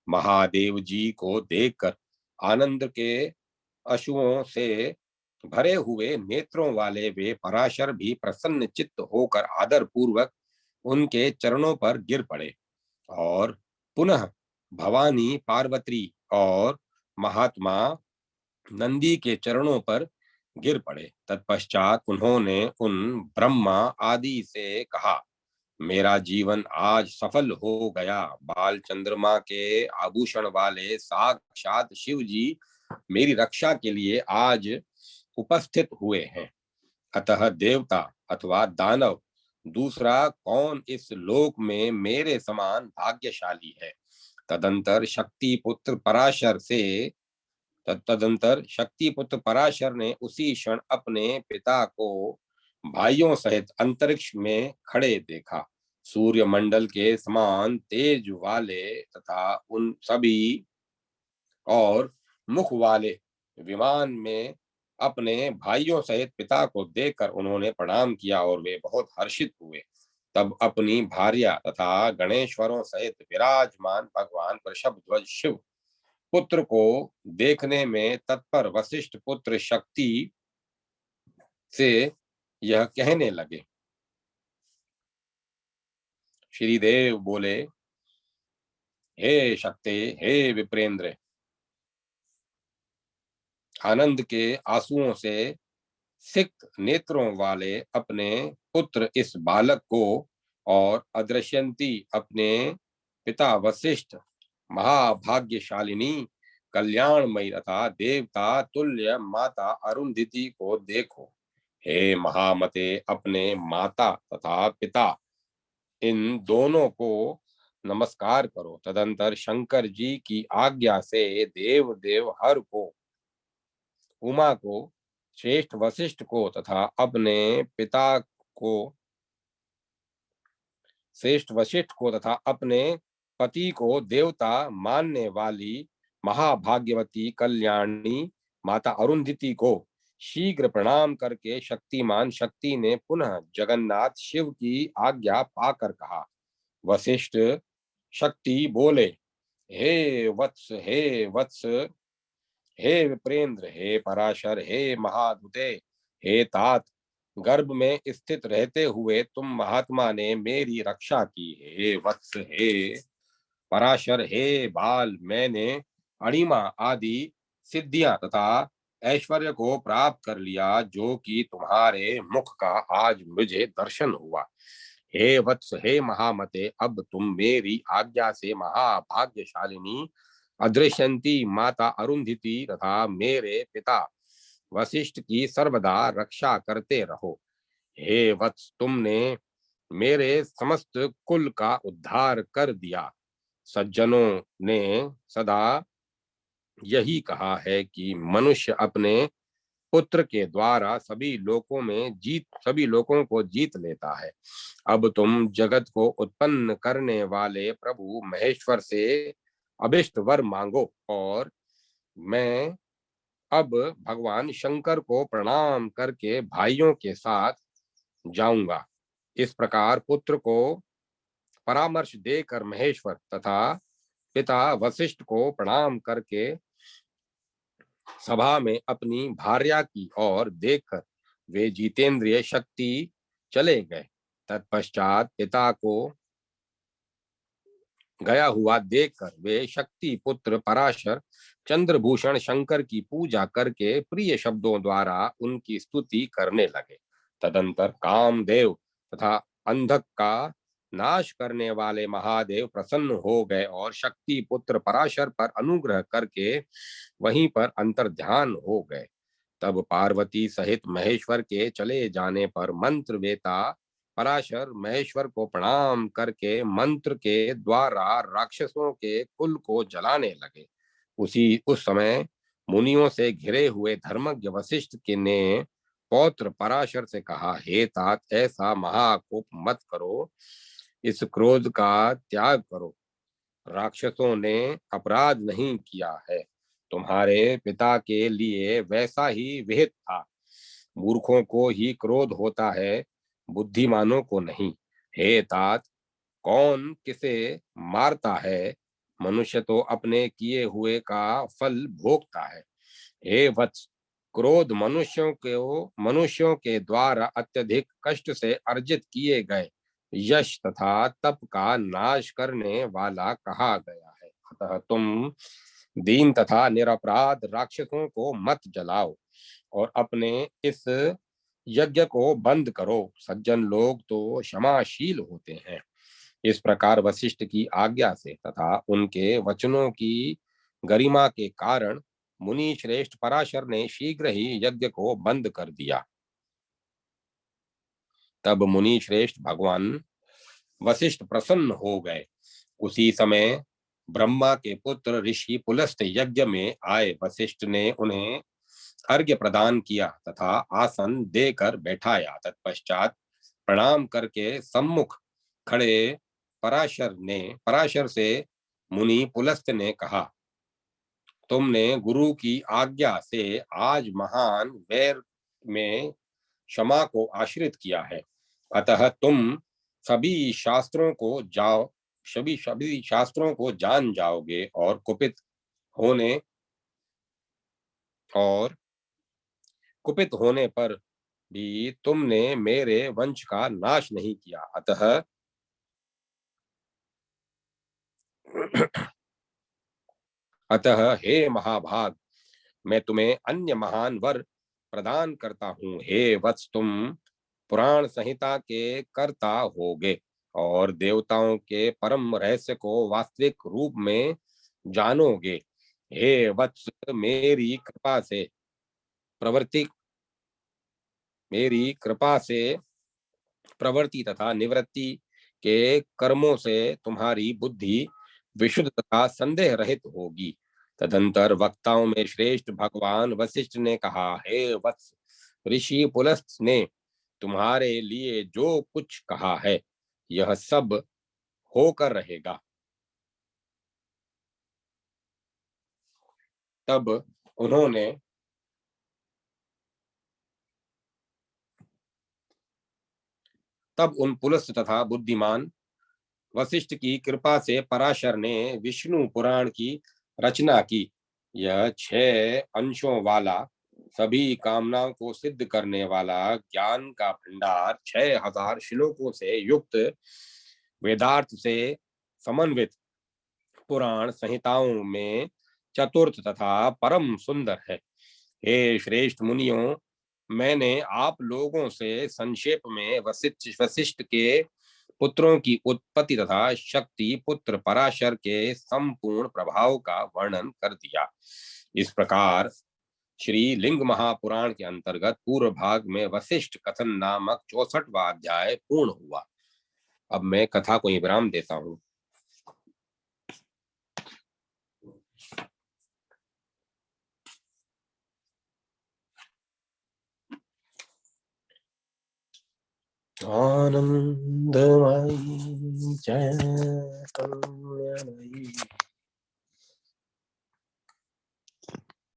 महादेव जी को देखकर आनंद के अश्रुओं से भरे हुए नेत्रों वाले वे पराशर भी प्रसन्न चित्त होकर आदर पूर्वक उनके चरणों पर गिर पड़े और पुनः भवानी, पार्वती और महात्मा नंदी के चरणों पर गिर पड़े। तत्पश्चात उन्होंने उन ब्रह्मा आदि से कहा, मेरा जीवन आज सफल हो गया। बाल चंद्रमा के आभूषण वाले साक्षात शिव जी मेरी रक्षा के लिए आज उपस्थित हुए हैं। अतः देवता अथवा दानव दूसरा कौन इस लोक में मेरे समान भाग्यशाली है। तदंतर शक्ति पुत्र पराशर से तदंतर शक्ति पुत्र पराशर ने उसी क्षण अपने पिता को भाइयों सहित अंतरिक्ष में खड़े देखा। सूर्य मंडल के समान तेज वाले तथा उन सभी और मुख वाले विमान में अपने भाइयों सहित पिता को देखकर उन्होंने प्रणाम किया और वे बहुत हर्षित हुए। तब अपनी भार्या तथा गणेश्वरों सहित विराजमान भगवान वृषभध्वज शिव पुत्र को देखने में तत्पर वशिष्ठ पुत्र शक्ति से यह कहने लगे। श्रीदेव बोले, हे शक्ति, हे विप्रेंद्र, आनंद के आंसुओं से सिक्त नेत्रों वाले अपने पुत्र इस बालक को और अदृश्यंती अपने पिता वशिष्ठ महाभाग्यशालिनी कल्याणमयी तथा देवता तुल्य माता अरुंधति को देखो। हे महामते, अपने माता तथा पिता इन दोनों को नमस्कार करो। तदंतर शंकर जी की आज्ञा से देव देव हर को, उमा को, श्रेष्ठ वशिष्ठ को तथा अपने पिता को, श्रेष्ठ वशिष्ठ को तथा अपने पति को देवता मानने वाली महाभाग्यवती कल्याणी माता अरुंधति को शीघ्र प्रणाम करके शक्तिमान शक्ति ने पुनः जगन्नाथ शिव की आज्ञा पाकर कहा। वशिष्ठ शक्ति बोले, हे वत्स, हे वत्स, हे विप्रेंद्र, हे पराशर, हे महादुते, हे तात, गर्भ में स्थित रहते हुए तुम महात्मा ने मेरी रक्षा की। हे वत्स, हे पराशर, हे बाल, मैंने अणिमा आदि सिद्धियां तथा ऐश्वर्य को प्राप्त कर लिया, जो कि तुम्हारे मुख का आज मुझे दर्शन हुआ। हे वत्स, हे महामते, अब तुम मेरी आज्ञा से महाभाग्यशालिनी अदृश्यंती माता अरुंधति तथा मेरे पिता वशिष्ठ की सर्वदा रक्षा करते रहो। हे वत्स, तुमने मेरे समस्त कुल का उद्धार कर दिया। सज्जनों ने सदा यही कहा है कि मनुष्य अपने पुत्र के द्वारा सभी लोगों को जीत लेता है। अब तुम जगत को उत्पन्न करने वाले प्रभु महेश्वर से अभिष्ट वर मांगो, और मैं अब भगवान शंकर को प्रणाम करके भाइयों के साथ जाऊंगा। इस प्रकार पुत्र को परामर्श देकर महेश्वर तथा पिता वशिष्ठ को प्रणाम करके सभा में अपनी भार्या की ओर देखकर वे जितेंद्रिय शक्ति चले गए। तत्पश्चात पिता को गया हुआ देखकर वे शक्ति पुत्र पराशर चंद्रभूषण शंकर की पूजा करके प्रिय शब्दों द्वारा उनकी स्तुति करने लगे। तदंतर कामदेव तथा अंधक का नाश करने वाले महादेव प्रसन्न हो गए और शक्ति पुत्र पराशर पर अनुग्रह करके वहीं पर अंतर्ध्यान हो गए। तब पार्वती सहित महेश्वर के चले जाने पर मंत्र वेता पराशर महेश्वर को प्रणाम करके मंत्र के द्वारा राक्षसों के कुल को जलाने लगे। उस समय मुनियों से घिरे हुए धर्मज्ञ वशिष्ठ के ने पौत्र पराशर से कहा, हे तात, ऐसा महाकोप मत करो, इस क्रोध का त्याग करो। राक्षसों ने अपराध नहीं किया है, तुम्हारे पिता के लिए वैसा ही विहित था। मूर्खों को ही क्रोध होता है, बुद्धिमानों को नहीं। हे तात, कौन किसे मारता है? मनुष्य तो अपने किए हुए का फल भोगता है। हे वत्स, क्रोध मनुष्यों के द्वारा अत्यधिक कष्ट से अर्जित किए गए यश तथा तप का नाश करने वाला कहा गया है। अतः तुम दीन तथा निरपराध राक्षसों को मत जलाओ और अपने इस यज्ञ को बंद करो। सज्जन लोग तो क्षमाशील होते हैं। इस प्रकार वशिष्ठ की आज्ञा से तथा उनके वचनों की गरिमा के कारण मुनि श्रेष्ठ पराशर ने शीघ्र ही यज्ञ को बंद कर दिया। तब मुनि श्रेष्ठ भगवान वशिष्ठ प्रसन्न हो गए। उसी समय ब्रह्मा के पुत्र ऋषि पुलस्त यज्ञ में आए। वशिष्ठ ने उन्हें अर्घ्य प्रदान किया तथा आसन देकर बैठाया। तत्पश्चात प्रणाम करके सम्मुख खड़े पराशर से मुनि पुलस्त ने कहा, तुमने गुरु की आज्ञा से आज महान वैर में क्षमा को आश्रित किया है। अतः तुम सभी शास्त्रों को जाओ सभी शास्त्रों को जान जाओगे, होने और कुपित होने पर भी तुमने मेरे वंश का नाश नहीं किया। अतः हे महाभाग, मैं तुम्हें अन्य महान वर प्रदान करता हूँ। हे वत्स, तुम पुराण संहिता के कर्ता होगे और देवताओं के परम रहस्य को वास्तविक रूप में जानोगे। हे वत्स, प्रवृत्ति मेरी कृपा से प्रवृत्ति तथा निवृत्ति के कर्मों से तुम्हारी बुद्धि विशुद्ध तथा संदेह रहित होगी। तदंतर वक्ताओं में श्रेष्ठ भगवान वशिष्ठ ने कहा, हे वत्स, ऋषि पुलस्त ने तुम्हारे लिए जो कुछ कहा है यह सब होकर रहेगा। तब उन्होंने तब उन पुलस्त तथा बुद्धिमान वशिष्ठ की कृपा से पराशर ने विष्णु पुराण की रचना की। यह 6 अंशों वाला, सभी कामनाओं को सिद्ध करने वाला ज्ञान का भंडार, 6000 श्लोकों से युक्त, वेदार्थ से समन्वित पुराण संहिताओं में चतुर्थ तथा परम सुंदर है। हे श्रेष्ठ मुनियों, मैंने आप लोगों से संक्षेप में वशिष्ठ वशिष्ठ के पुत्रों की उत्पत्ति तथा शक्ति पुत्र पराशर के संपूर्ण प्रभाव का वर्णन कर दिया। इस प्रकार श्री लिंग महापुराण के अंतर्गत पूर्व भाग में वशिष्ठ कथन नामक 64वां अध्याय पूर्ण हुआ। अब मैं कथा को विराम देता हूँ। आनंदमयी चैतन्यमयी